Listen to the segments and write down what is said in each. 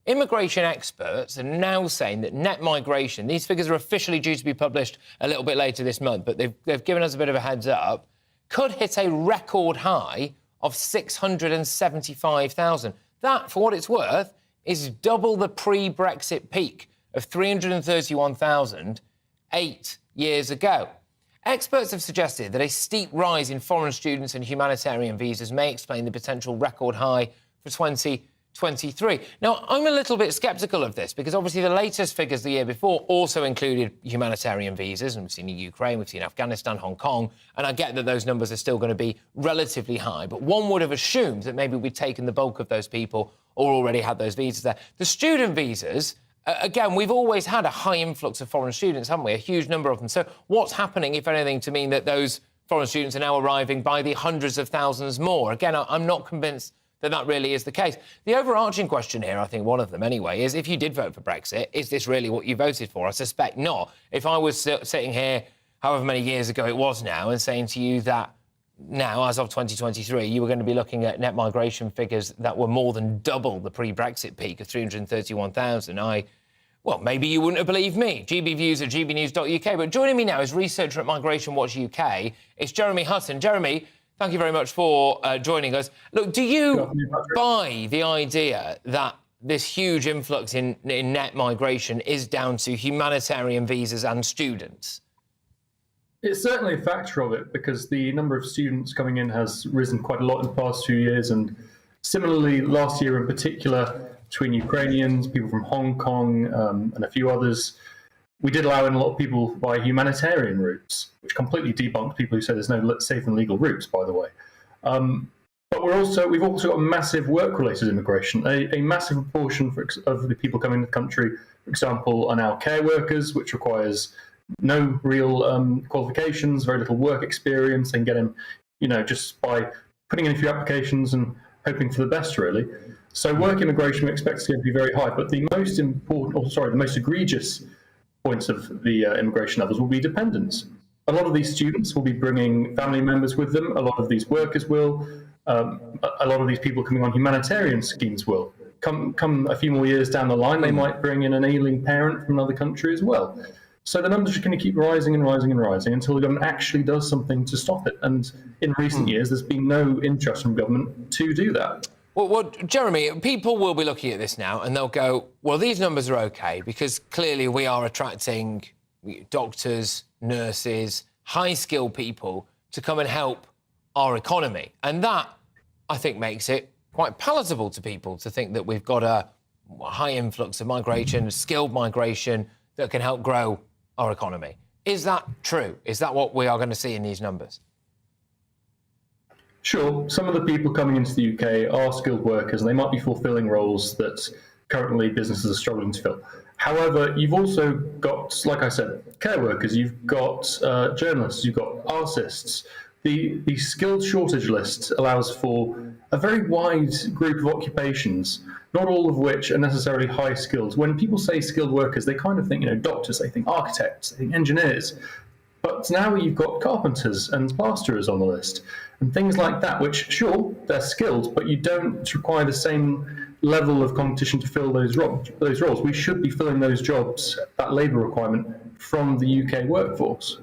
immigration experts are now saying that net migration, these figures are officially due to be published a little bit later this month, but they've given us a bit of a heads up, could hit a record high of 675,000. That, for what it's worth, is double the pre-Brexit peak of 331,000 8 years ago. Experts have suggested that a steep rise in foreign students and humanitarian visas may explain the potential record high for 2023. Now, I'm a little bit sceptical of this because obviously the latest figures the year before also included humanitarian visas, and we've seen Ukraine, we've seen Afghanistan, Hong Kong, and I get that those numbers are still going to be relatively high, but one would have assumed that maybe we'd taken the bulk of those people or already had those visas there. The student visas, again, we've always had a high influx of foreign students, haven't we? A huge number of them. So what's happening, if anything, to mean that those foreign students are now arriving by the hundreds of thousands more? Again, I'm not convinced that that really is the case. The overarching question here, I think one of them anyway, is if you did vote for Brexit, is this really what you voted for? I suspect not. If I was sitting here, however many years ago it was now, and saying to you that now, as of 2023, you were going to be looking at net migration figures that were more than double the pre-Brexit peak of 331,000, well, maybe you wouldn't have believed me. gbviews at gbnews.uk. But joining me now is researcher at Migration Watch UK. It's Jeremy Hutton. Jeremy, thank you very much for joining us. Look, do you buy the idea that this huge influx in net migration is down to humanitarian visas and students? It's certainly a factor of it because the number of students coming in has risen quite a lot in the past 2 years. And similarly, last year in particular, between Ukrainians, people from Hong Kong and a few others, we did allow in a lot of people by humanitarian routes, which completely debunked people who say there's no safe and legal routes, by the way. But we've also got massive work-related immigration. A massive proportion of the people coming to the country, for example, are now care workers, which requires no real qualifications, very little work experience, and get in, just by putting in a few applications and hoping for the best, really. So work immigration we expect to be very high, but the most egregious points of the immigration levels will be dependents. A lot of these students will be bringing family members with them. A lot of these workers will. A lot of these people coming on humanitarian schemes will. Come a few more years down the line, they might bring in an ailing parent from another country as well. So the numbers are going to keep rising and rising and rising until the government actually does something to stop it. And in recent years, there's been no interest from government to do that. Well, Jeremy, people will be looking at this now and they'll go, well, these numbers are OK, because clearly we are attracting doctors, nurses, high-skilled people to come and help our economy. And that, I think, makes it quite palatable to people to think that we've got a high influx of migration, skilled migration that can help grow our economy. Is that true? Is that what we are going to see in these numbers? Sure. Some of the people coming into the UK are skilled workers, and they might be fulfilling roles that currently businesses are struggling to fill. However, you've also got, like I said, care workers, you've got journalists, you've got artists. The skilled shortage list allows for a very wide group of occupations, not all of which are necessarily high skilled. When people say skilled workers, they kind of think, doctors, they think architects, they think engineers. But now you've got carpenters and plasterers on the list and things like that, which, sure, they're skilled, but you don't require the same level of competition to fill those roles. We should be filling those jobs, that labour requirement, from the UK workforce.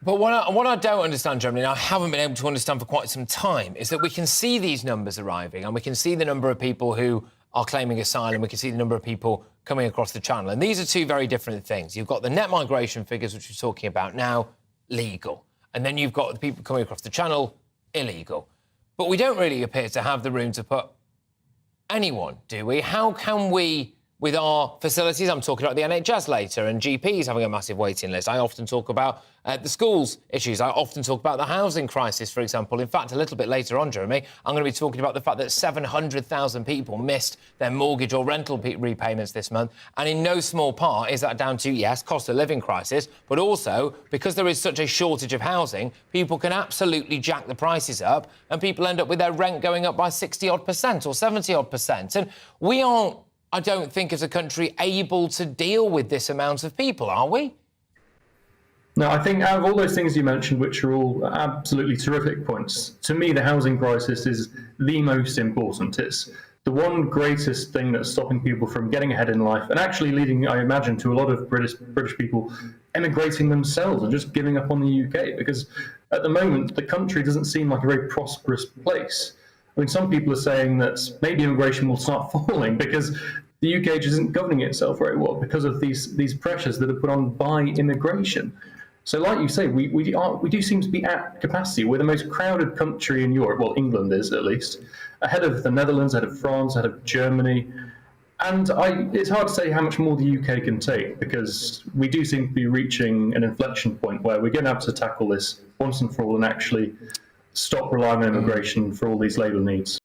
But what I don't understand, Jeremy, and I haven't been able to understand for quite some time, is that we can see these numbers arriving and we can see the number of people who are claiming asylum, we can see the number of people coming across the channel. And these are two very different things. You've got the net migration figures, which we're talking about now, legal. And then you've got the people coming across the channel, illegal. But we don't really appear to have the room to put anyone, do we? How can we, with our facilities, I'm talking about the NHS later, and GPs having a massive waiting list. I often talk about the schools issues. I often talk about the housing crisis, for example. In fact, a little bit later on, Jeremy, I'm going to be talking about the fact that 700,000 people missed their mortgage or rental repayments this month. And in no small part is that down to, yes, cost of living crisis, but also because there is such a shortage of housing, people can absolutely jack the prices up and people end up with their rent going up by 60-odd% or 70-odd%. And we aren't, I don't think, as a country, able to deal with this amount of people, are we? No, I think out of all those things you mentioned, which are all absolutely terrific points, to me the housing crisis is the most important. It's the one greatest thing that's stopping people from getting ahead in life, and actually leading, I imagine, to a lot of British people emigrating themselves and just giving up on the UK, because at the moment the country doesn't seem like a very prosperous place. I mean, some people are saying that maybe immigration will start falling because the UK just isn't governing itself very well because of these pressures that are put on by immigration. So, like you say, we do seem to be at capacity. We're the most crowded country in Europe. Well, England is, at least, ahead of the Netherlands, ahead of France, ahead of Germany. And it's hard to say how much more the UK can take, because we do seem to be reaching an inflection point where we're going to have to tackle this once and for all and actually stop relying on immigration for all these labour needs.